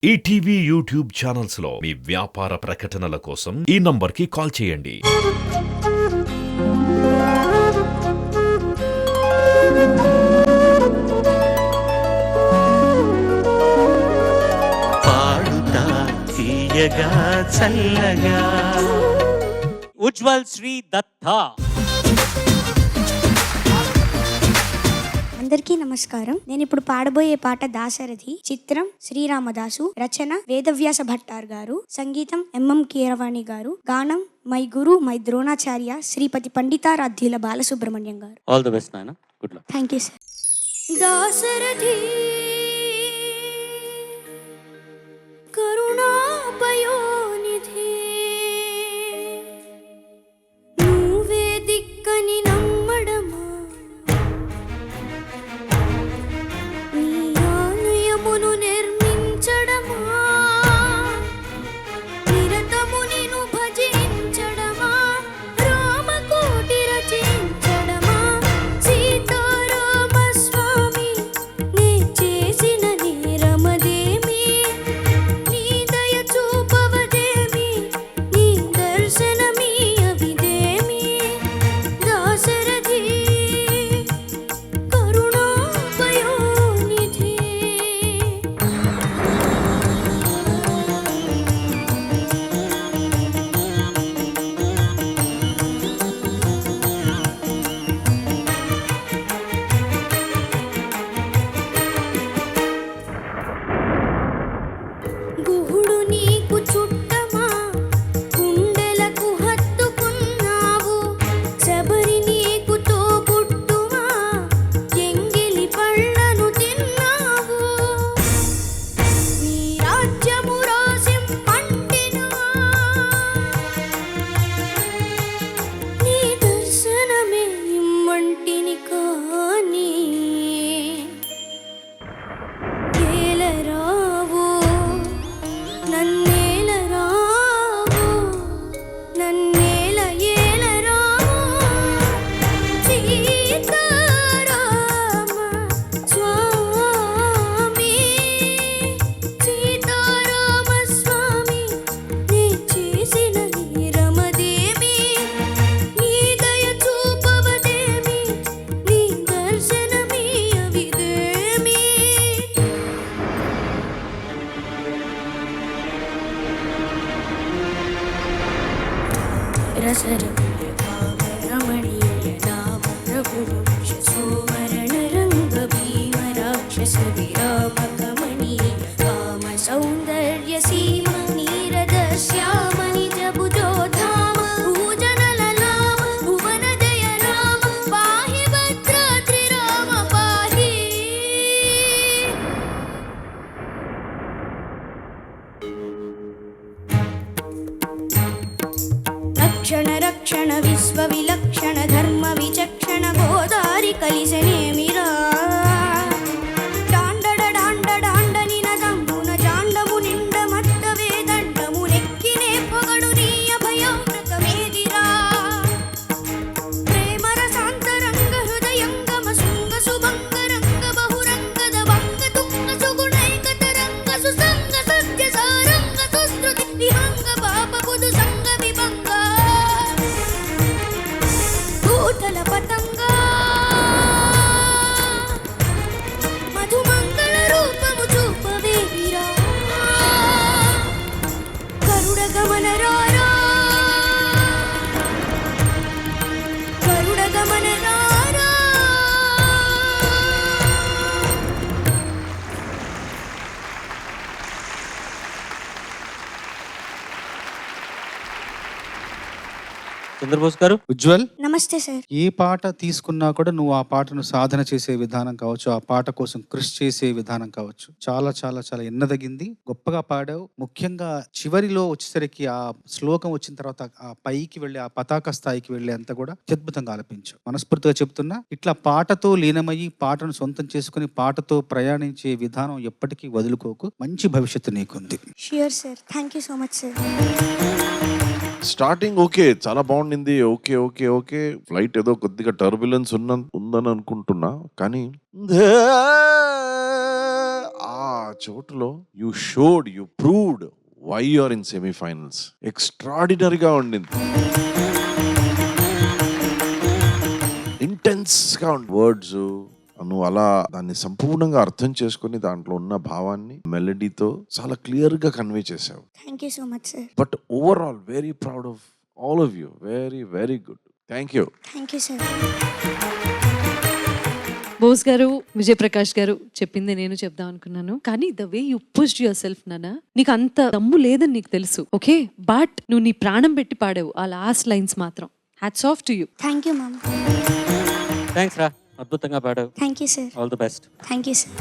ETV YouTube channels లో మీ వ్యాపార ప్రకటనల కోసం ఈ నంబర్కి కాల్ చేయండి. పాడుతా తీయగా చల్లగా ఉజ్వల్ శ్రీ దత్తా. అందరికీ నమస్కారం. నేను ఇప్పుడు పాడబోయే పాట దాశరథి, చిత్రం శ్రీరామదాసు, రచన వేదవ్యాస భట్టార్ గారు, సంగీతం ఎంఎం కీరవాణి గారు, గానం my guru my Dronacharya Sripathi Panditaradhyula Balasubrahmanyam garu. All the best నాయన, good luck. Thank you sir. Dasarathi కరుణాపయోనిధి, నువ్వే దిక్కని నమ్మడమా, నీ ఆలయమును నిర్మించడమా, నిరతము నిన్ను భజించడమా, రామకోటి రచించడమా, సీతారామ స్వామి నే చేసిన నేరమదేమి, నీ దయ చూపవదేమి, నీ దర్శనమీ అవిదేమి, దాశరథి కరుణాపయోనిధి. గుహుడు నీకు చుట్టమా, గుండెలకు హత్తుకున్నావు, శబరి నీకు తోబుట్టుమా, ఎంగిలి పళ్ళను తిన్నావు, నీ రాజ్యము రాసింపంటినా, నీ దర్శనమే ఇమ్మంటిని కానీ ఏలరావు, నన్నేలరావు, నన్నేల ఏలరావు, సీతారామ స్వామి, సీతారామ స్వామి నే చేసిన నేరమదేమి, నీ దయ చూపవదేమి, నీ దర్శనమీ అవిదేమి. రమణీయ నామ ప్రభు సువర్ణ రంగ భీమ రాక్షస విరామ కమనీయ కామ సౌందర్య సీమ నీరద శ్యామ నిజ భుజోధామ భూజనల నామ భువన జయ రామ పాహి భద్రాద్రి రామ పాహి. రక్షణ రక్షణ విశ్వ విలక్షణ ధర్మ విచక్షణ గోదారి కలిసనేమిరా, డాండడ డాండ డాండ నినదంబున జాండము నిండ మత్త వేదండము నెక్కినే పొగడు నీ అభయామృతమేదిరా, ప్రేమ రసాంతరంగ హృదయంగమ శృంగ సుభంగ రంగ బహురంగద వంగ తుంగ సుగుణైక తరంగ సుసంగ సత్య సారంగ సుశ్రుతి విహంగ పాప బుధు సంగ విభంగ భూతల పతంగా మధుమంగళ రూపము చూపవేవిరా, గరుడ గమన రారా, గరుడ గమన రారా. చంద్రబోస్ గారు. ఉజ్వల్, నమస్తే సార్. ఏ పాట తీసుకున్నా కూడా నువ్వు ఆ పాటను సాధన చేసే విధానం కావచ్చు, ఆ పాట కోసం కృషి చేసే విధానం కావచ్చు, చాలా చాలా చాలా ఎన్నదగింది. గొప్పగా పాడావు. ముఖ్యంగా చివరిలో వచ్చేసరికి ఆ శ్లోకం వచ్చిన తర్వాత ఆ పైకి వెళ్ళి ఆ పతాక స్థాయికి వెళ్ళి అంతా కూడా అత్యద్భుతంగా ఆలపించావు. మనస్ఫూర్తిగా చెప్తున్నా, ఇట్లా పాటతో లీనమయ్యి పాటను సొంతం చేసుకుని పాటతో ప్రయాణించే విధానం ఎప్పటికీ వదులుకోకు. మంచి భవిష్యత్తు నీకుంది. Sure sir. Thank you so much sir. Starting okay, చాలా బాగుండింది. ఓకే ఓకే ఓకే, ఫ్లైట్ ఏదో కొద్దిగా టర్బులెన్స్ ఉందని అనుకుంటున్నా, కానీ ఆ చోటులో you proved why you are in semifinals. ఎక్స్ట్రాడినరీగా ఉండింది, ఇంటెన్స్గా ఉండి వర్డ్స్ నువ్వు అలా దాన్ని సంపూర్ణంగా అర్థం చేసుకుని దాంట్లో ఉన్న భావాన్ని మెలడీతో చాలా క్లియర్ గా కన్వే చేసావు. Thank you so much sir. But overall very proud of all of you. Very very good. Thank you. Thank you sir. Bose గారు, విజయప్రకాష్ గారు చెప్పింది నేను చెప్దాం అనుకున్నాను, కానీ the way you pushed yourself నాన్న, నీకు అంత దమ్ము లేదని నీకు తెలుసు, ఓకే, బట్ నువ్వు నీ ప్రాణం పెట్టి పాడావు ఆ లాస్ట్ లైన్స్ మాత్రం. Hats off to you. Thank you ma'am. Thanks రా, అద్భుతంగా పాడావు. Thank you sir. All the best. Thank you sir.